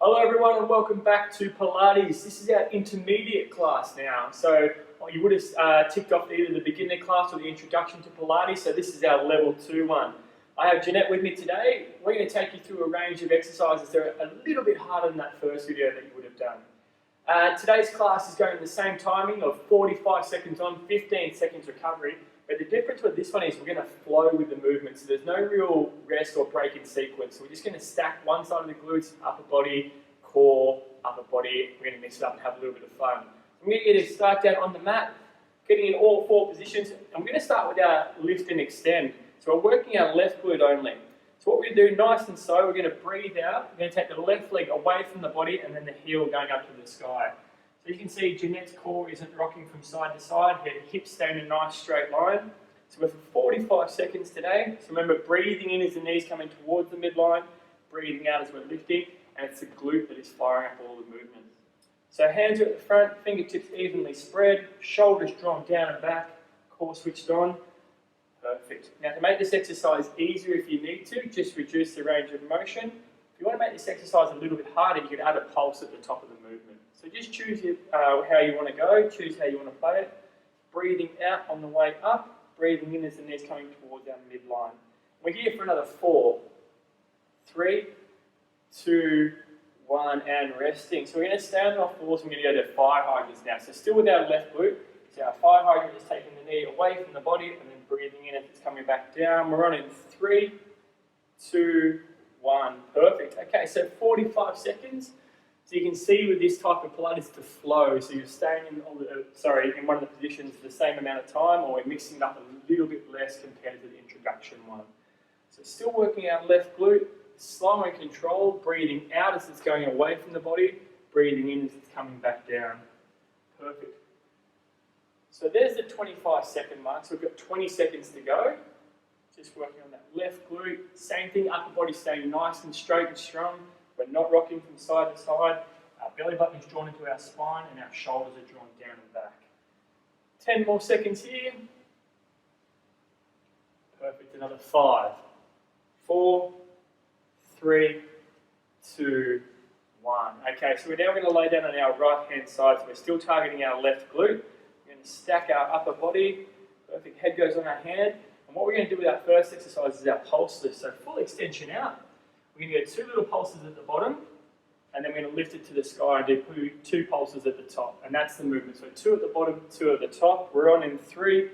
Hello everyone and welcome back to Pilates. This is our intermediate class now. So you would have ticked off either the beginner class or the introduction to Pilates. So this is our level 2 one. I have Jeanette with me today. We're going to take you through a range of exercises that are a little bit harder than that first video that you would have done. Today's class is going the same timing of 45 seconds on, 15 seconds recovery. But the difference with this one is we're going to flow with the movement. So there's no real rest or break in sequence. So we're just going to stack one side of the glutes, upper body, core, upper body. We're going to mix it up and have a little bit of fun. I'm going to get a start down on the mat, getting in all 4 positions. I'm going to start with our lift and extend. So we're working our left glute only. So what we're going to do, nice and slow, we're going to breathe out. We're going to take the left leg away from the body and then the heel going up to the sky. So you can see Jeanette's core isn't rocking from side to side, her hips stay in a nice straight line. So we're for 45 seconds today. So remember, breathing in as the knees coming towards the midline, breathing out as we're lifting, and it's the glute that is firing up all the movement. So hands are at the front, fingertips evenly spread, shoulders drawn down and back, core switched on. Perfect. Now to make this exercise easier if you need to, just reduce the range of motion. If you want to make this exercise a little bit harder, you could add a pulse at the top of the movement. So just choose how you want to go, choose how you want to play it. Breathing out on the way up, breathing in as the knees coming towards our midline. We're here for another 4, 3, 2, 1, and resting. So we're going to stay on our 4s and we're going to go to 5 hydrants now. So still with our left glute. So our 5 hydrant is taking the knee away from the body and then breathing in as it's coming back down. We're on in 3, 2, 1. Perfect. Okay, so 45 seconds. So you can see with this type of Pilates to flow. So you're staying in one of the positions the same amount of time, or we're mixing it up a little bit less compared to the introduction one. So still working our left glute, slow and controlled, breathing out as it's going away from the body, breathing in as it's coming back down. Perfect. So there's the 25-second mark. So we've got 20 seconds to go. Just working on that left glute. Same thing, upper body staying nice and straight and strong. We're not rocking from side to side. Our belly button is drawn into our spine and our shoulders are drawn down and back. 10 more seconds here. Perfect. Another 5, 4, 3, 2, 1. Okay, so we're now going to lay down on our right hand side. So we're still targeting our left glute. We're going to stack our upper body. Perfect. Head goes on our hand. And what we're going to do with our first exercise is our pulse lift. So full extension out. We're going to get 2 little pulses at the bottom, and then we're going to lift it to the sky and do 2 pulses at the top. And that's the movement. So 2 at the bottom, 2 at the top. We're on in 3,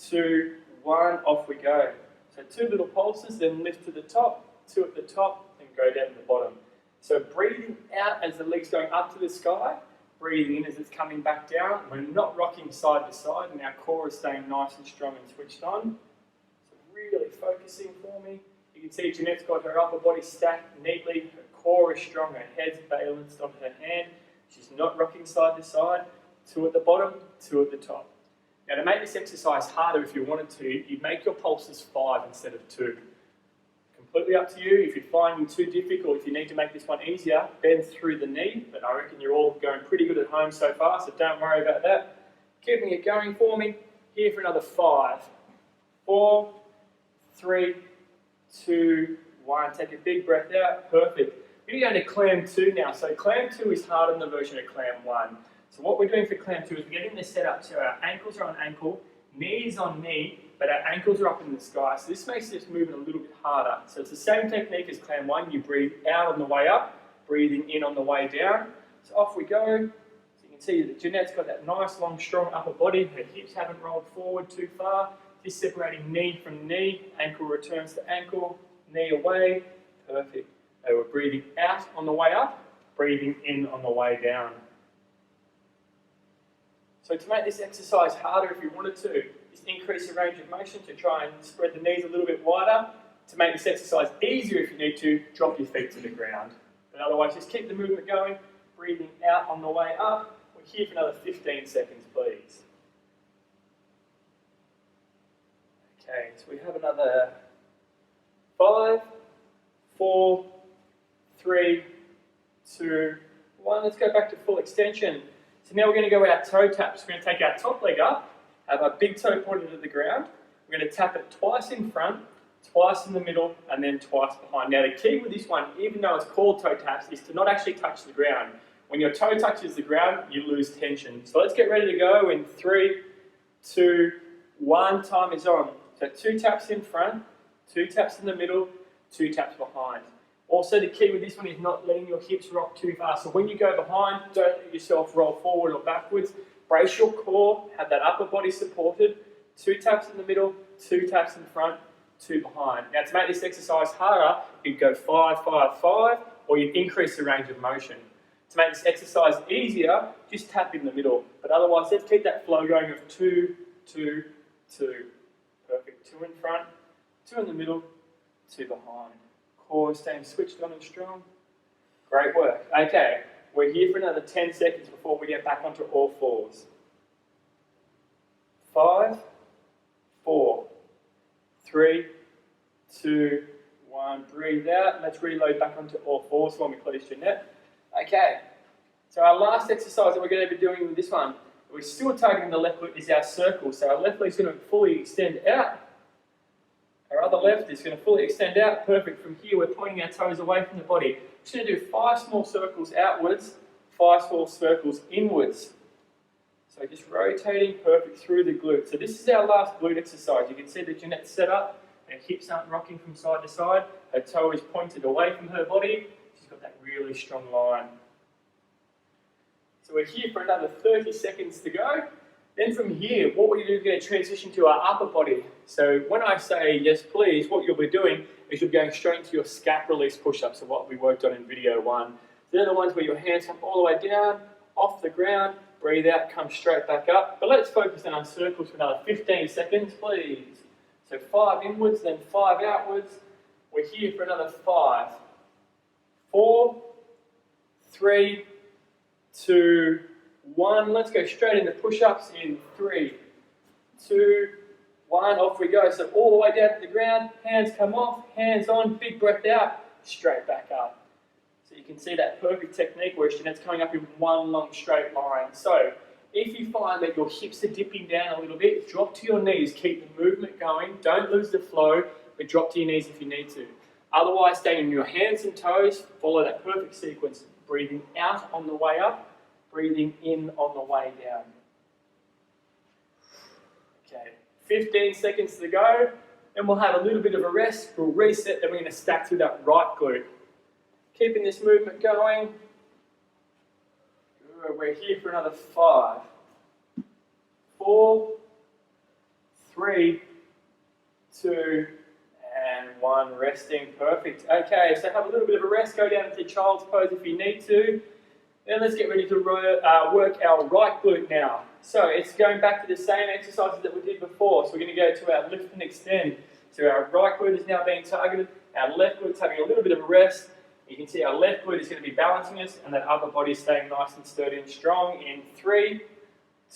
2, 1. Off we go. So 2 little pulses, then lift to the top, 2 at the top, and go down to the bottom. So breathing out as the leg's going up to the sky, breathing in as it's coming back down. We're not rocking side to side, and our core is staying nice and strong and switched on. So really focusing for me. You can see Jeanette's got her upper body stacked neatly, her core is strong, her head's balanced on her hand. She's not rocking side to side. 2 at the bottom, 2 at the top. Now to make this exercise harder if you wanted to, you make your pulses 5 instead of 2. Completely up to you. If you're finding too difficult, if you need to make this one easier, bend through the knee, but I reckon you're all going pretty good at home so far, so don't worry about that. Keeping it going for me. Here for another 5, 4, 3, 2, 1. Take a big breath out. Perfect. We're going to clam 2 now. So clam 2 is harder than the version of clam 1. So what we're doing for clam 2 is we're getting this set up so our ankles are on ankle, knees on knee, but our ankles are up in the sky. So this makes this movement a little bit harder. So it's the same technique as clam 1. You breathe out on the way up, breathing in on the way down. So off we go. So you can see that Jeanette's got that nice, long, strong upper body. Her hips haven't rolled forward too far. Just separating knee from knee, ankle returns to ankle, knee away, perfect. So we're breathing out on the way up, breathing in on the way down. So to make this exercise harder if you wanted to, just increase the range of motion to try and spread the knees a little bit wider. To make this exercise easier if you need to, drop your feet to the ground. But otherwise just keep the movement going, breathing out on the way up. We're here for another 15 seconds please. Okay, so we have another 5, 4, 3, 2, 1. Let's go back to full extension. So now we're going to go our toe taps. We're going to take our top leg up, have our big toe pointed to the ground. We're going to tap it twice in front, twice in the middle, and then twice behind. Now the key with this one, even though it's called toe taps, is to not actually touch the ground. When your toe touches the ground, you lose tension. So let's get ready to go in 3, 2, 1, time is on. So 2 taps in front, 2 taps in the middle, 2 taps behind. Also the key with this one is not letting your hips rock too fast. So when you go behind, don't let yourself roll forward or backwards. Brace your core, have that upper body supported. 2 taps in the middle, 2 taps in front, 2 behind. Now to make this exercise harder, you'd go 5, 5, 5, or you'd increase the range of motion. To make this exercise easier, just tap in the middle. But otherwise, let's keep that flow going of 2, 2, 2. Perfect. 2 in front, 2 in the middle, 2 behind. Core staying switched on and strong. Great work. Okay, we're here for another 10 seconds before we get back onto all fours. 5, 4, 3, 2, 1. Breathe out. Let's reload back onto all fours for me, please, Jeanette. Okay, so our last exercise that we're going to be doing with this one, we're still targeting the left glute, is our circle. So our left leg is going to fully extend out. Our other left is going to fully extend out. Perfect. From here, we're pointing our toes away from the body. We're just going to do 5 small circles outwards, 5 small circles inwards. So just rotating perfect through the glute. So this is our last glute exercise. You can see that Jeanette's set up. Her hips aren't rocking from side to side. Her toe is pointed away from her body. She's got that really strong line. So we're here for another 30 seconds to go. Then from here, what we're going to transition to our upper body. So when I say yes please, what you'll be doing is you're going straight into your scap release push-ups, so what we worked on in video 1. They're the ones where your hands come all the way down, off the ground, breathe out, come straight back up. But let's focus on our circles for another 15 seconds, please. So 5 inwards, then 5 outwards. We're here for another 5, 4, 3, 2, 1. Let's go straight into push-ups in 3, 2, 1. Off we go. So all the way down to the ground, hands come off, hands on, big breath out, straight back up. So you can see that perfect technique where Jeanette's coming up in one long straight line. So if you find that your hips are dipping down a little bit, drop to your knees, keep the movement going, don't lose the flow, but drop to your knees if you need to. Otherwise, stay in your hands and toes, follow that perfect sequence, breathing out on the way up, breathing in on the way down. Okay, 15 seconds to go, and we'll have a little bit of a rest, we'll reset, then we're going to stack through that right glute. Keeping this movement going. Good. We're here for another 5, 4, 3, 2, and 1. Resting. Perfect. Okay, so have a little bit of a rest. Go down into child's pose if you need to. Then let's get ready to work our right glute now. So it's going back to the same exercises that we did before. So we're going to go to our lift and extend. So our right glute is now being targeted. Our left glute is having a little bit of a rest. You can see our left glute is going to be balancing us, and that upper body is staying nice and sturdy and strong. In 3,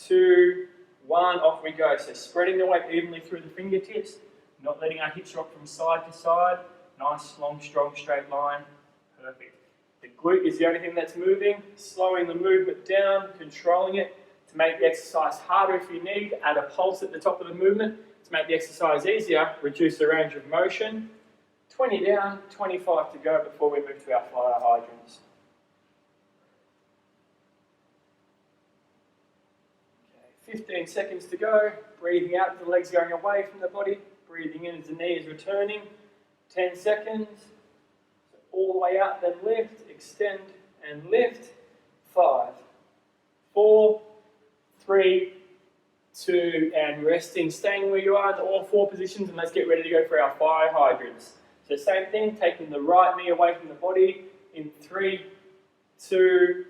2, 1, off we go. So spreading the weight evenly through the fingertips, not letting our hips rock from side to side. Nice, long, strong, straight line. Perfect. The glute is the only thing that's moving. Slowing the movement down, controlling it. To make the exercise harder if you need, add a pulse at the top of the movement. To make the exercise easier, reduce the range of motion. 20 down, 25 to go before we move to our fire hydrants. Okay, 15 seconds to go. Breathing out, the legs going away from the body. Breathing in as the knee is returning. 10 seconds. So all the way out, then lift, extend, and lift. 5, 4, 3, 2, and resting. Staying where you are in all 4 positions, and let's get ready to go for our fire hydrants. So same thing, taking the right knee away from the body in 3, 2,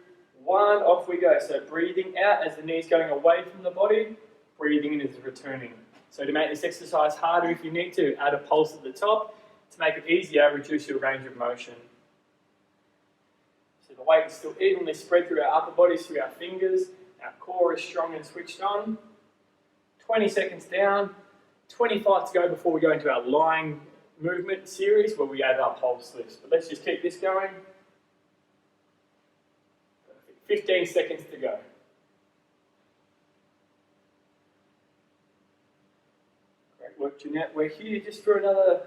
1, off we go. So breathing out as the knee's going away from the body, breathing in as it's returning. So to make this exercise harder if you need to, add a pulse at the top. To make it easier, reduce your range of motion. So the weight is still evenly spread through our upper bodies, through our fingers. Our core is strong and switched on. 20 seconds down, 25 to go before we go into our lying movement series where we add our pulse lifts. But let's just keep this going. Perfect. 15 seconds to go. Great work, Jeanette. We're here just for another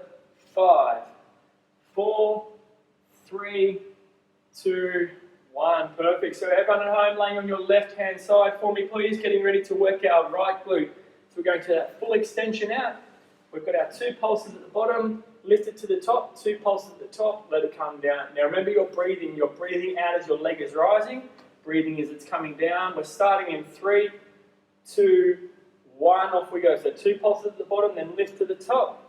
5, 4, 3, 2, 1. Perfect. So everyone at home laying on your left-hand side for me, please. Getting ready to work our right glute. So we're going to that full extension out. We've got our 2 pulses at the bottom. Lift it to the top. 2 pulses at the top. Let it come down. Now remember your breathing. You're breathing out as your leg is rising. Breathing as it's coming down. We're starting in 3, 2, 1. Off we go. So 2 pulses at the bottom, then lift to the top.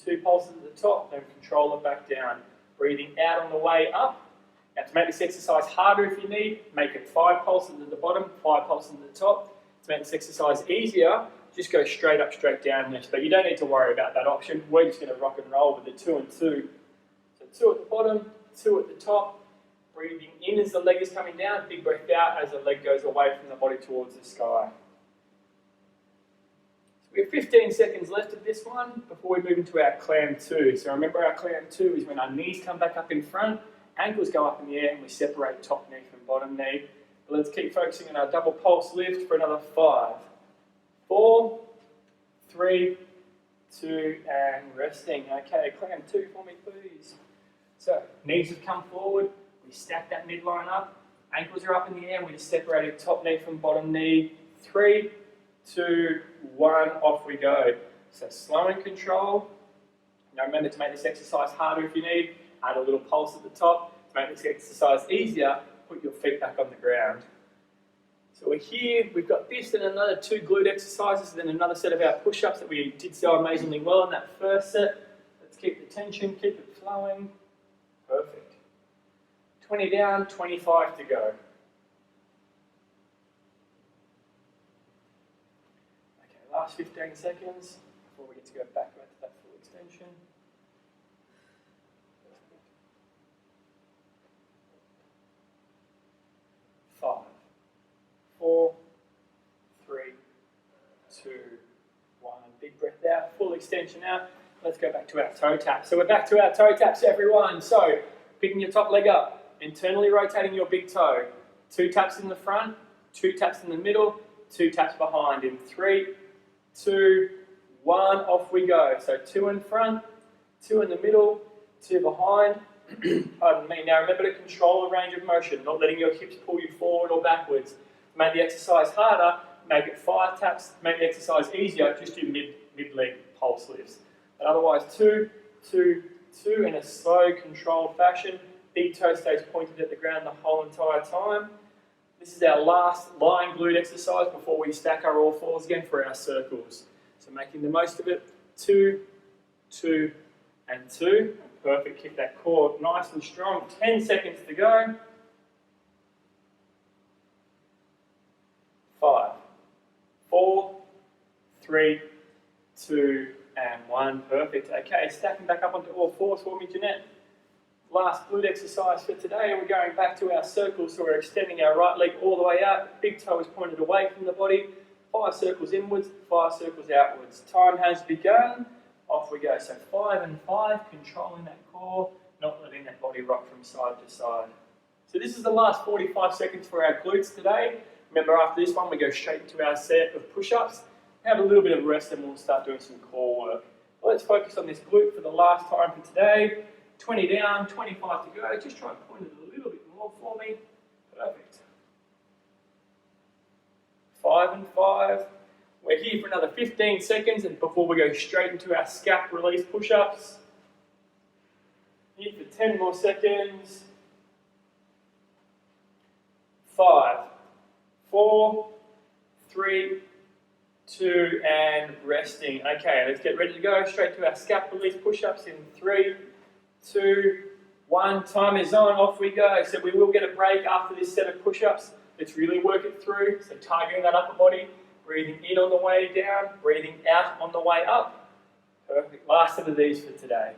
2 pulses at the top, then control it back down. Breathing out on the way up. Now to make this exercise harder if you need, make it 5 pulses at the bottom, 5 pulses at the top. To make this exercise easier, just go straight up, straight down lift. But you don't need to worry about that option. We're just going to rock and roll with the 2 and 2. So 2 at the bottom, 2 at the top. Breathing in as the leg is coming down, big breath out as the leg goes away from the body towards the sky. We have 15 seconds left of this one before we move into our clam 2. So remember our clam 2 is when our knees come back up in front, ankles go up in the air and we separate top knee from bottom knee. But let's keep focusing on our double pulse lift for another 5, 4, 3, 2 and resting. Okay, clam 2 for me please. So knees have come forward, we stack that midline up, ankles are up in the air and we just separated top knee from bottom knee. 3, 2, 1, off we go. So slow and control. Now remember to make this exercise harder if you need, add a little pulse at the top. To make this exercise easier, put your feet back on the ground. So we're here, we've got this and another 2 glute exercises, then another set of our push-ups that we did so amazingly well in that first set. Let's keep the tension, keep it flowing. Perfect. 20 down, 25 to go. Last 15 seconds before we get to go back to that full extension. 5, 4, 3, 2, 1. Big breath out, full extension out. Let's go back to our toe taps. So we're back to our toe taps, everyone. So picking your top leg up, internally rotating your big toe. 2 taps in the front, 2 taps in the middle, 2 taps behind. In 3, 2, 1, off we go. So 2 in front, 2 in the middle, 2 behind. Pardon me. Now remember to control the range of motion, not letting your hips pull you forward or backwards. To make the exercise harder, make it 5 taps. To make the exercise easier, just do mid-leg pulse lifts. But otherwise 2, 2, 2 in a slow, controlled fashion. Big toe stays pointed at the ground the whole entire time. This is our last lying glute exercise before we stack our all fours again for our circles. So making the most of it, 2, 2, and 2. Perfect, keep that core nice and strong. 10 seconds to go. 5, 4, 3, 2, and 1. Perfect. Okay, stacking back up onto all fours for me, Jeanette. Last glute exercise for today. We're going back to our circles, so we're extending our right leg all the way out. Big toe is pointed away from the body. 5 circles inwards, 5 circles outwards. Time has begun. Off we go. So 5 and 5, controlling that core, not letting that body rock from side to side. So this is the last 45 seconds for our glutes today. Remember, after this one, we go straight into our set of push-ups. Have a little bit of rest and we'll start doing some core work. Let's focus on this glute for the last time for today. 20 down, 25 to go. Just try and point it a little bit more for me. Perfect. 5 and 5. We're here for another 15 seconds and before we go straight into our scap release push-ups. Here for 10 more seconds. 5, 4, 3, 2, and resting. Okay, let's get ready to go straight to our scap release push-ups in 3, 2, 1. Time is on. Off we go. So we will get a break after this set of push-ups. Let's really work it through. So targeting that upper body. Breathing in on the way down. Breathing out on the way up. Perfect. Last set of these for today.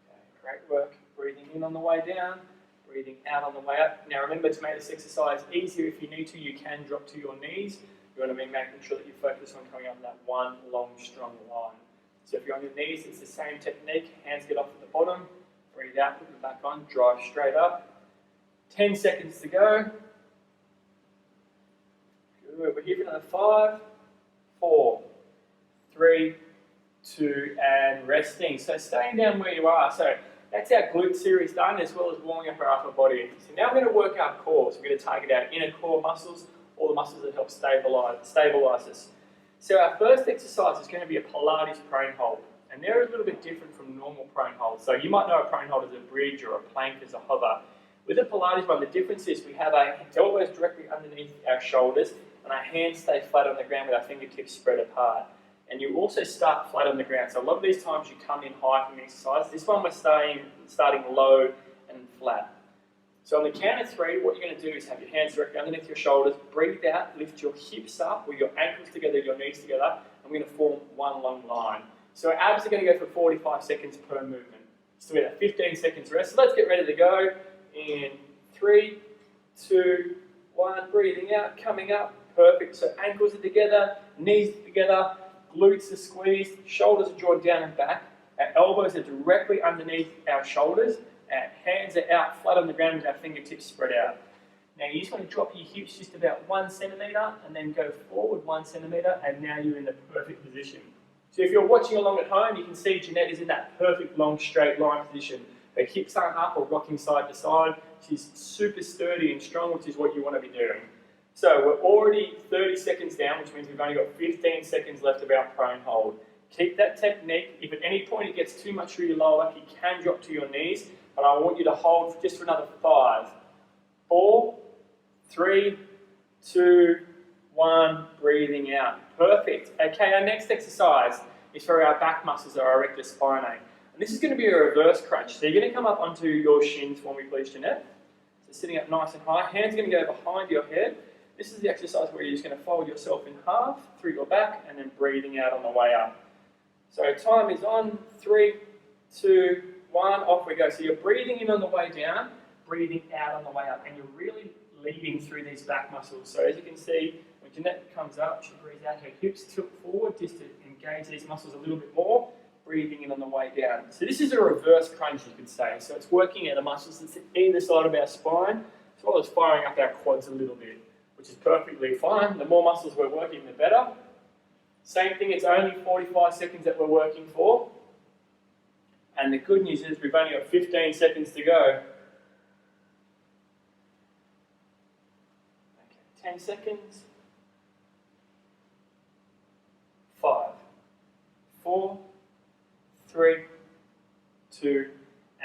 Okay, great work. Breathing in on the way down. Breathing out on the way up. Now remember, to make this exercise easier, if you need to, you can drop to your knees. You want to be making sure that you focus on coming up that one long, strong line. So if you're on your knees, it's the same technique. Hands get off at the bottom. Breathe out, put them back on. Drive straight up. 10 seconds to go. move over here for another 5, 4, 3, 2, and resting. So staying down where you are. So that's our glute series done, as well as warming up our upper body. So now we're going to work our core. So we're going to target our inner core muscles, all the muscles that help stabilize us. So our first exercise is going to be a Pilates prone hold. And they're a little bit different from normal prone holds. So you might know a prone hold as a bridge or a plank as a hover. With the Pilates one, the difference is we have our elbows directly underneath our shoulders and our hands stay flat on the ground with our fingertips spread apart. And you also start flat on the ground. So a lot of these times you come in high from the exercise. This one we're starting low and flat. So on the count of 3, what you're going to do is have your hands directly underneath your shoulders, breathe out, lift your hips up with your ankles together, your knees together, and we're going to form one long line. So our abs are going to go for 45 seconds per movement. So we have 15 seconds rest. So let's get ready to go. In 3, 2, 1, breathing out, coming up. Perfect. So ankles are together, knees are together, glutes are squeezed, shoulders are drawn down and back. Our elbows are directly underneath our shoulders. Our hands are out flat on the ground with our fingertips spread out. Now you just want to drop your hips just about 1 centimetre and then go forward 1 centimetre, and now you're in the perfect position. So if you're watching along at home, you can see Jeanette is in that perfect long straight line position. Her hips aren't up or rocking side to side. She's super sturdy and strong, which is what you want to be doing. So we're already 30 seconds down, which means we've only got 15 seconds left of our prone hold. Keep that technique. If at any point it gets too much through your lower back, you can drop to your knees, but I want you to hold just for another 5, 4, 3, 2, 1, breathing out. Perfect. Okay, our next exercise is for our back muscles, our erector spinae. And this is going to be a reverse crunch. So you're going to come up onto your shins for me, please, Jeanette. So sitting up nice and high. Hands are going to go behind your head. This is the exercise where you're just going to fold yourself in half through your back and then breathing out on the way up. So time is on. 3, 2, 1, off we go. So you're breathing in on the way down, breathing out on the way up, and you're really leading through these back muscles. So as you can see, when Jeanette comes up, she breathes out, her hips tilt forward just to engage these muscles a little bit more, breathing in on the way down. So this is a reverse crunch, you could say. So it's working at the muscles that's either side of our spine, as well as firing up our quads a little bit, which is perfectly fine. The more muscles we're working, the better. Same thing, it's only 45 seconds that we're working for. And the good news is we've only got 15 seconds to go. Okay, 10 seconds. 5, 4, 3, 2,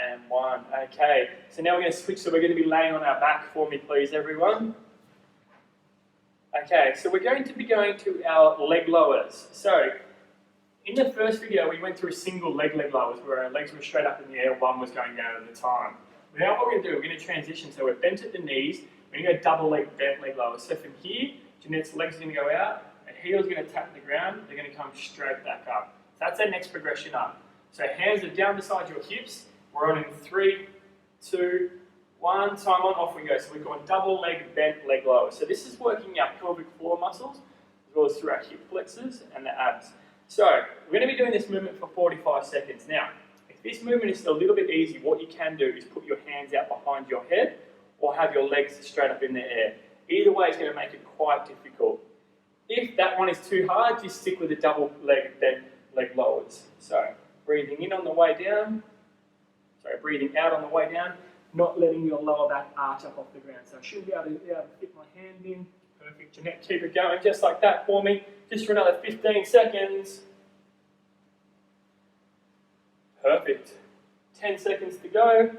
and 1. Okay, so now we're going to switch, so we're going to be laying on our back for me, please, everyone. Okay, so we're going to be going to our leg lowers. So, in the first video, we went through single leg lowers, where our legs were straight up in the air, one was going down at a time. Now what we're going to do, we're going to transition, so we're bent at the knees, we're going to go double leg, bent leg lowers. So from here, Jeanette's legs are going to go out, her heel's going to tap the ground, they're going to come straight back up. So that's our next progression up. So hands are down beside your hips, we're on in 3, 2, 1, time on, off we go. So we've got double leg, bent leg lowers. So this is working our pelvic floor muscles, as well as through our hip flexors and the abs. So we're going to be doing this movement for 45 seconds. Now, if this movement is a little bit easy, what you can do is put your hands out behind your head or have your legs straight up in the air. Either way is going to make it quite difficult. If that one is too hard, just stick with the double leg, bent leg lowers. So breathing in on the way down, breathing out on the way down, not letting your lower back arch up off the ground. So I should be able to fit my hand in. Perfect. Jeanette, keep it going just like that for me. Just for another 15 seconds. Perfect. 10 seconds to go.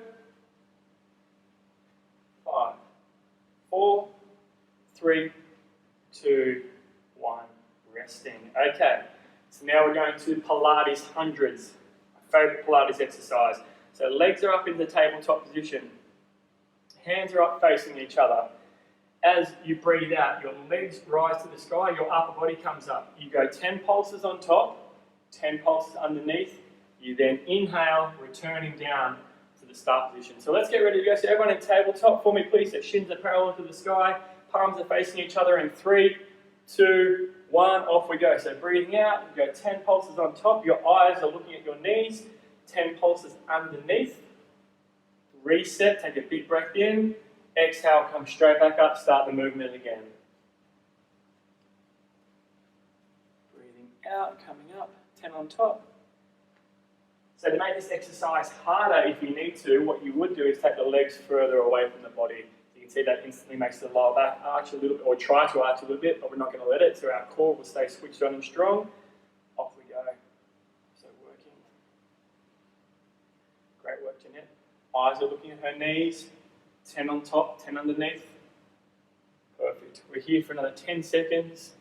5, 4, 3, 2, 1. Resting. Okay. So now we're going to Pilates hundreds. My favourite Pilates exercise. So legs are up in the tabletop position. Hands are up facing each other. As you breathe out, your legs rise to the sky, your upper body comes up. You go 10 pulses on top, 10 pulses underneath. You then inhale, returning down to the start position. So let's get ready to go. So everyone in tabletop for me, please. So shins are parallel to the sky, palms are facing each other in 3, 2, 1, off we go. So breathing out, you go 10 pulses on top. Your eyes are looking at your knees, 10 pulses underneath. Reset, take a big breath in. Exhale, come straight back up, start the movement again. out, coming up, 10 on top. So to make this exercise harder, if you need to, what you would do is take the legs further away from the body. You can see that instantly makes the lower back arch a little bit, or try to arch a little bit, but we're not going to let it, so our core will stay switched on and strong. Off we go. So working. Great work, Jeanette. Eyes are looking at her knees. 10 on top, 10 underneath. Perfect. We're here for another 10 seconds.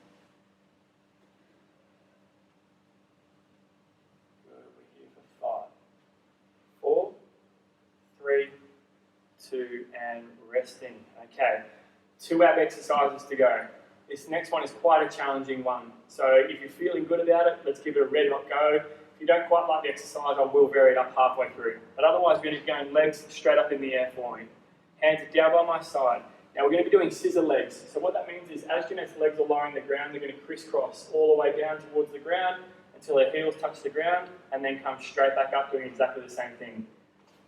Good. We're here for 5, 4, 3, 2, and resting. Okay. 2 ab exercises to go. This next one is quite a challenging one. So if you're feeling good about it, let's give it a red hot go. If you don't quite like the exercise, I will vary it up halfway through. But otherwise, we're going to be going legs straight up in the air for me. Hands are down by my side. Now we're going to be doing scissor legs. So what that means is as Jeanette's legs are lowering the ground, they're going to crisscross all the way down towards the ground until her heels touch the ground and then come straight back up doing exactly the same thing.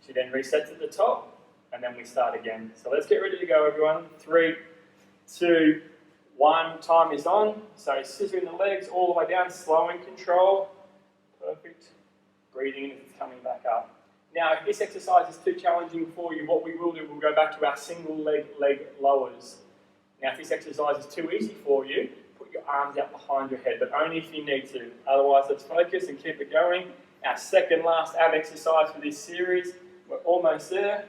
She then resets at the top and then we start again. So let's get ready to go, everyone. 3, 2, 1. Time is on. So scissoring the legs all the way down, slow and control. Perfect. Breathing in as it's coming back up. Now, if this exercise is too challenging for you, what we will do, we'll go back to our single leg lowers. Now, if this exercise is too easy for you, put your arms out behind your head, but only if you need to. Otherwise, let's focus and keep it going. Our second last ab exercise for this series. We're almost there.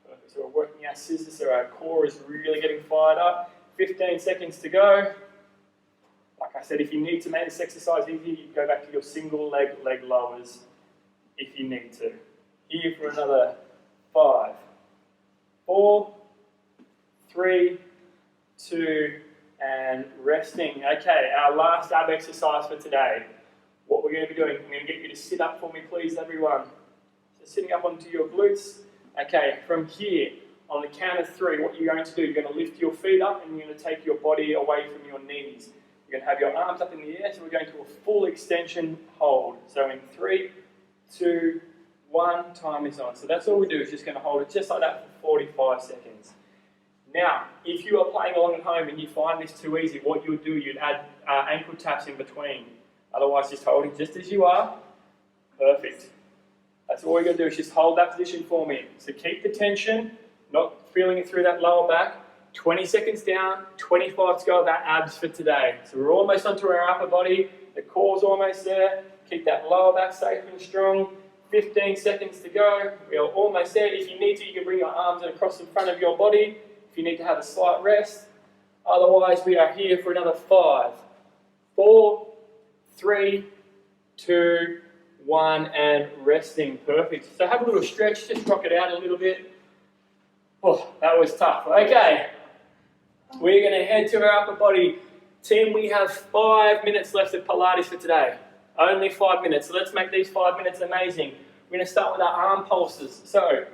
Perfect. So we're working our scissors, so our core is really getting fired up. 15 seconds to go. Like I said, if you need to make this exercise easier, you go back to your single leg lowers. If you need to. Here for another 5, 4, 3, 2, and resting. Okay, our last ab exercise for today. What we're going to be doing, I'm going to get you to sit up for me, please, everyone. So sitting up onto your glutes. Okay, from here, on the count of 3, what you're going to do, you're going to lift your feet up and you're going to take your body away from your knees. You're going to have your arms up in the air, so we're going to a full extension hold. So in 3, 2, 1, time is on. So that's all we do, is just going to hold it just like that for 45 seconds. Now, if you are playing along at home and you find this too easy, what you would do, you'd add ankle taps in between. Otherwise, just holding just as you are. Perfect. That's all you're going to do, is just hold that position for me. So keep the tension, not feeling it through that lower back. 20 seconds down, 25 to go with our abs for today. So we're almost onto our upper body. The core's almost there. Keep that lower back safe and strong. 15 seconds to go. We are almost there. If you need to, you can bring your arms across in front of your body. If you need to have a slight rest. Otherwise, we are here for another 5, 4, 3, 2, 1, and resting. Perfect. So have a little stretch. Just rock it out a little bit. Oh, that was tough. Okay. We're going to head to our upper body. Team, we have 5 minutes left of Pilates for today. Only 5 minutes. So let's make these 5 minutes amazing. We're going to start with our arm pulses. So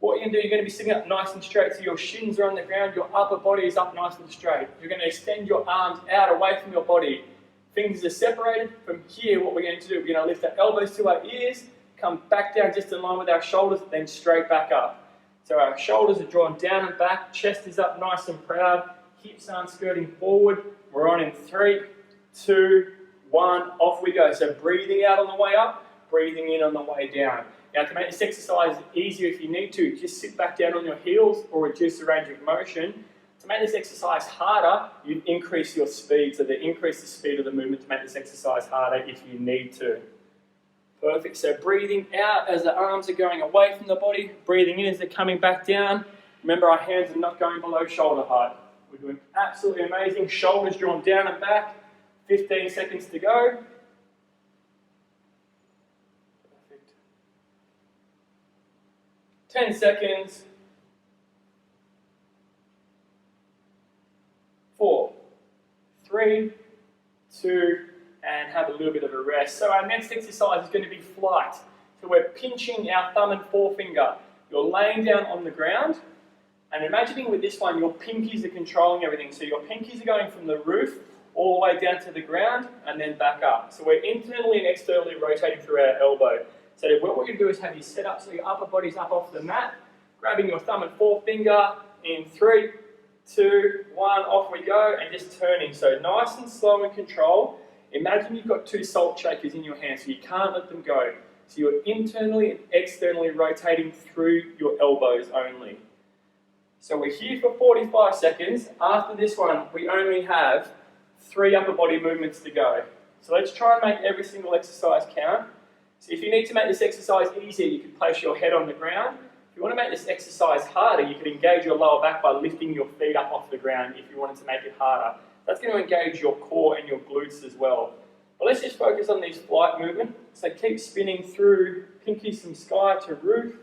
what you're going to do, you're going to be sitting up nice and straight. So your shins are on the ground. Your upper body is up nice and straight. You're going to extend your arms out away from your body. Fingers are separated. From here, what we're going to do, we're going to lift our elbows to our ears, come back down just in line with our shoulders, then straight back up. So our shoulders are drawn down and back. Chest is up nice and proud. Hips aren't skirting forward. We're on in 3, 2, 1, off we go. So breathing out on the way up, breathing in on the way down. Now to make this exercise easier if you need to, just sit back down on your heels or reduce the range of motion. To make this exercise harder, you increase your speed. So increase the speed of the movement to make this exercise harder if you need to. Perfect. So breathing out as the arms are going away from the body, breathing in as they're coming back down. Remember, our hands are not going below shoulder height. We're doing absolutely amazing. Shoulders drawn down and back. 15 seconds to go. Perfect. 10 seconds. 4, 3, 2, and have a little bit of a rest. So our next exercise is going to be flight. So we're pinching our thumb and forefinger. You're laying down on the ground. And imagining with this one, your pinkies are controlling everything. So your pinkies are going from the roof all the way down to the ground and then back up. So we're internally and externally rotating through our elbow. So what we're going to do is have you set up so your upper body's up off the mat, grabbing your thumb and forefinger in 3, 2, 1, off we go, and just turning. So nice and slow and control. Imagine you've got 2 salt shakers in your hand, so you can't let them go. So you're internally and externally rotating through your elbows only. So we're here for 45 seconds. After this one, we only have 3 upper body movements to go. So let's try and make every single exercise count. So if you need to make this exercise easier, you can place your head on the ground. If you want to make this exercise harder, you can engage your lower back by lifting your feet up off the ground if you wanted to make it harder. That's going to engage your core and your glutes as well. But let's just focus on these flight movement. So keep spinning through pinky some sky to roof.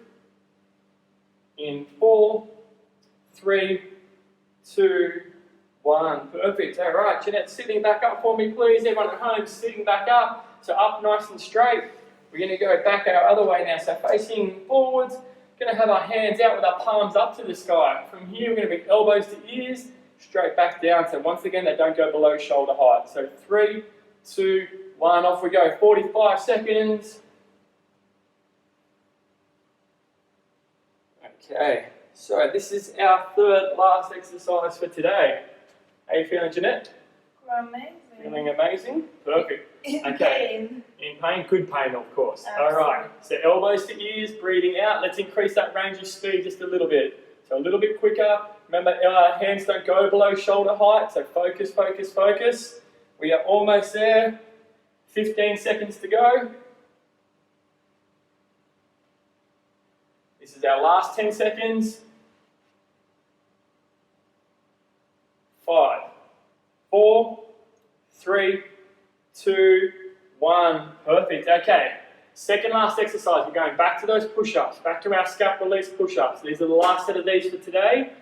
In 4, 3, 2, 1. Perfect. All right, Jeanette, sitting back up for me, please. Everyone at home, sitting back up. So up nice and straight. We're going to go back our other way now. So facing forwards. Going to have our hands out with our palms up to the sky. From here, we're going to bring elbows to ears, straight back down. So once again, they don't go below shoulder height. So 3, 2, 1, off we go. 45 seconds. Okay, so this is our third last exercise for today. How are you feeling, Jeanette? Amazing. Feeling amazing? Perfect. In okay. pain. In pain? Good pain, of course. Absolutely. All right, so elbows to ears, breathing out. Let's increase that range of speed just a little bit. So a little bit quicker. Remember, our hands don't go below shoulder height, so focus, focus, focus. We are almost there. 15 seconds to go. This is our last 10 seconds. 5, 4, 3, 2, 1. Perfect. Okay. Second last exercise. We're going back to those push-ups. Back to our scalp release push-ups. These are the last set of these for today.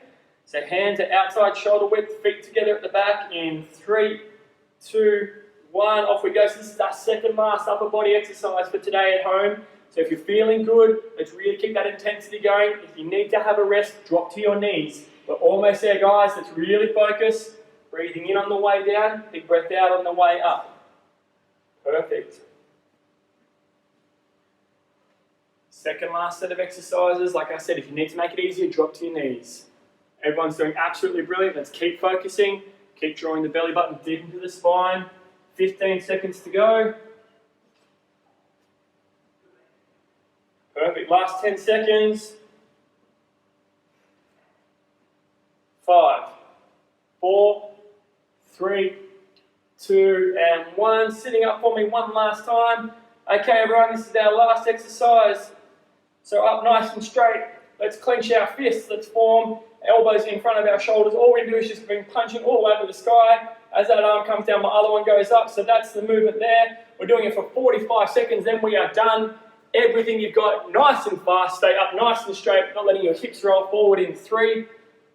So hands are outside shoulder width, feet together at the back. In 3, 2, 1. Off we go. So this is our second last upper body exercise for today at home. So if you're feeling good, let's really keep that intensity going. If you need to have a rest, drop to your knees. We're almost there, guys. Let's really focus. Breathing in on the way down, big breath out on the way up. Perfect. Second last set of exercises. Like I said, if you need to make it easier, drop to your knees. Everyone's doing absolutely brilliant. Let's keep focusing. Keep drawing the belly button deep into the spine. 15 seconds to go. Perfect. Last 10 seconds. 5, 4, 3, 2, and 1. Sitting up for me one last time. Okay, everyone, this is our last exercise. So up nice and straight. Let's clench our fists. Let's form elbows in front of our shoulders. All we do is just bring punching all the way to the sky. As that arm comes down, my other one goes up. So that's the movement there. We're doing it for 45 seconds. Then we are done. Everything you've got nice and fast. Stay up nice and straight. Not letting your hips roll forward in 3,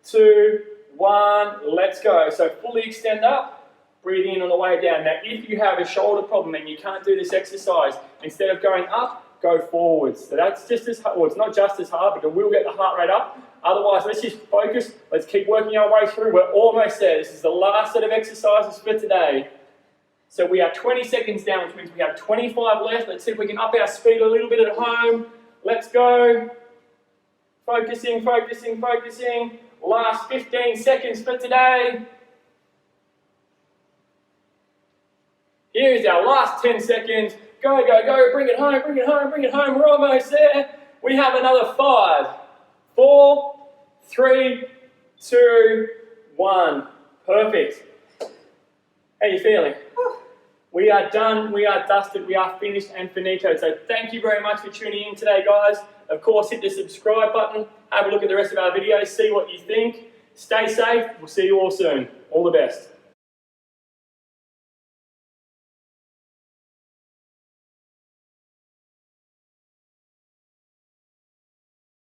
2, 1. Let's go. So fully extend up. Breathe in on the way down. Now, if you have a shoulder problem and you can't do this exercise, instead of going up, go forwards. So that's just as hard. Well, it's not just as hard, but it will get the heart rate up. Otherwise, let's just focus. Let's keep working our way through. We're almost there. This is the last set of exercises for today. So we are 20 seconds down, which means we have 25 left. Let's see if we can up our speed a little bit at home. Let's go. Focusing, focusing, focusing. Last 15 seconds for today. Here's our last 10 seconds. Go, go, go. Bring it home, bring it home, bring it home. We're almost there. We have another 5, 4, 3, 2, 1. Perfect. How are you feeling? We are done, we are dusted, we are finished and finito. So thank you very much for tuning in today, guys. Of course, hit the subscribe button. Have a look at the rest of our videos. See what you think. Stay safe. We'll see you all soon. All the best.